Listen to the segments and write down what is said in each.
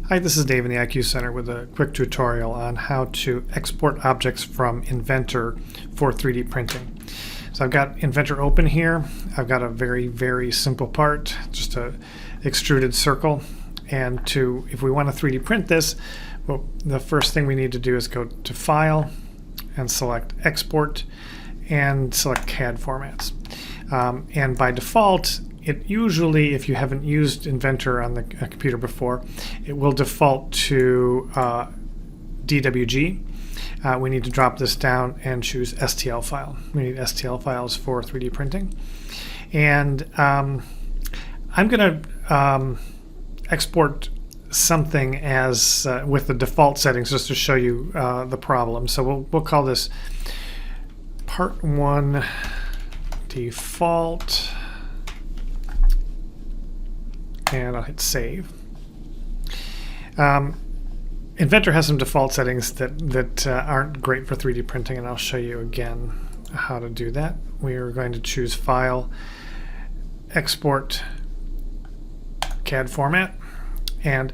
Hi, this is Dave in the IQ Center with a quick tutorial on how to export objects from Inventor for 3D printing. So I've got Inventor open here. I've got a very simple part, just a extruded circle. And if we want to 3D print this, well, the first thing we need to do is go to File and select Export and select CAD formats. And by default, it usually, if you haven't used Inventor on the computer before, it will default to DWG. We need to drop this down and choose STL file. We need STL files for 3D printing. And I'm going to export something as with the default settings just to show you the problem. So we'll call this Part 1 Default. And I'll hit save. Inventor has some default settings that aren't great for 3D printing, and I'll show you again how to do that. We are going to choose File, Export, CAD format, and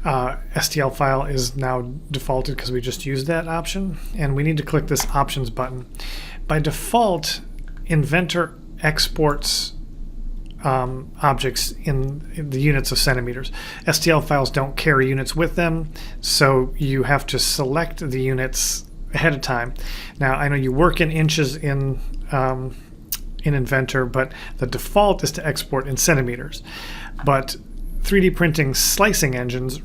STL file is now defaulted because we just used that option, and we need to click this Options button. By default, Inventor exports objects in the units of centimeters. STL files don't carry units with them, so you have to select the units ahead of time. Now, I know you work in inches in Inventor, but the default is to export in centimeters. But 3D printing slicing engines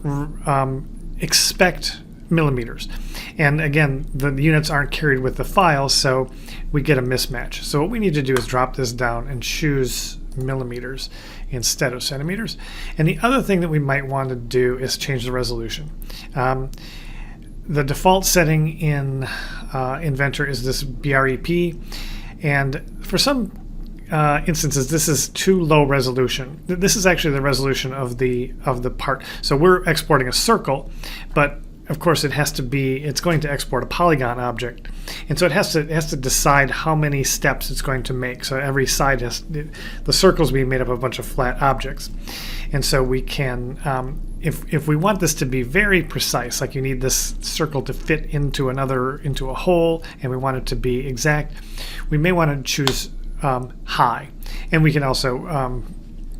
expect millimeters. And again, the units aren't carried with the file, so we get a mismatch. So what we need to do is drop this down and choose millimeters instead of centimeters. And the other thing that we might want to do is change the resolution. The default setting in Inventor is this BREP, and for some instances this is too low resolution. This is actually the resolution of the part. So we're exporting a circle, but of course it's going to export a polygon object, and so it has to decide how many steps it's going to make. So every side the circle's being made up of a bunch of flat objects, and so we can if we want this to be very precise, like you need this circle to fit into a hole, and we want it to be exact, we may want to choose high, and we can also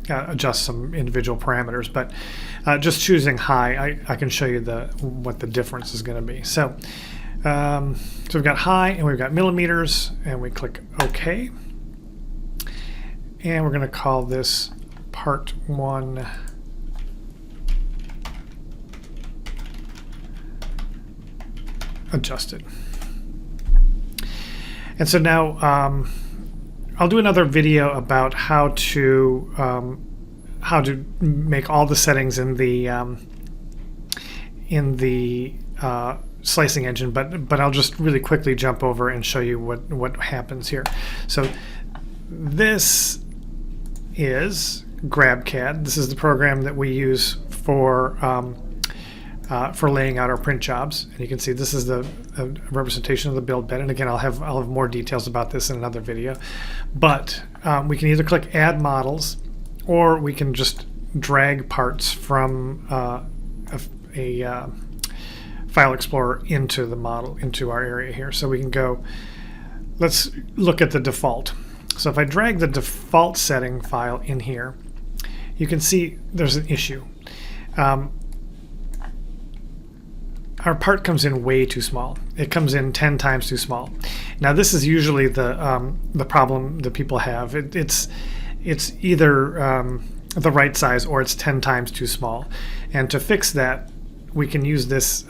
adjust some individual parameters, but just choosing high, I can show you what the difference is going to be. So we've got high and we've got millimeters, and we click OK, and we're going to call this Part 1 Adjusted. And so now I'll do another video about how to make all the settings in the slicing engine, but I'll just really quickly jump over and show you what happens here. So this is GrabCAD. This is the program that we use for laying out our print jobs, and you can see this is the representation of the build bed. And again, I'll have more details about this in another video. But we can either click Add Models, or we can just drag parts from a File Explorer into the model, into our area here. So we can go, let's look at the default. So if I drag the default setting file in here, you can see there's an issue. Our part comes in way too small. It comes in 10 times too small. Now this is usually the problem that people have. It's either the right size or it's 10 times too small. And to fix that, we can use this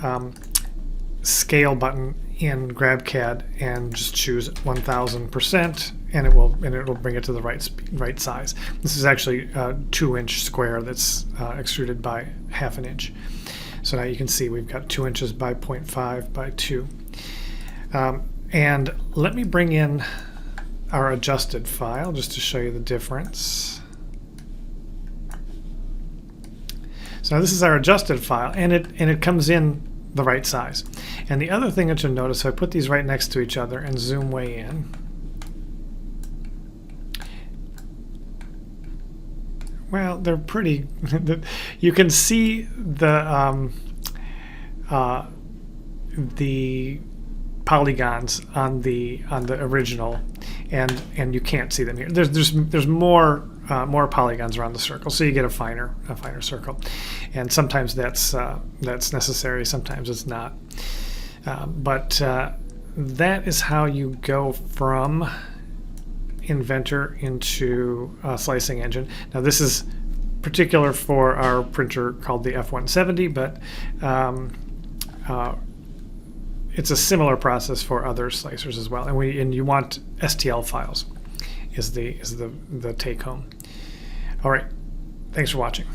scale button in GrabCAD and just choose 1000%, and it will bring it to the right size. This is actually a 2-inch square that's extruded by 1/2 inch. So now you can see we've got 2 inches by 0.5 by 2. And let me bring in our adjusted file just to show you the difference. So now this is our adjusted file, and it comes in the right size. And the other thing that you'll notice, if I put these right next to each other and zoom way in, well, they're pretty. You can see the polygons on the original, and you can't see them here. There's more polygons around the circle, so you get a finer circle, and sometimes that's necessary, sometimes it's not. But that is how you go from Inventor into Slicing Engine. Now this is particular for our printer called the F170, but it's a similar process for other slicers as well. And you want STL files is the take home. All right, thanks for watching.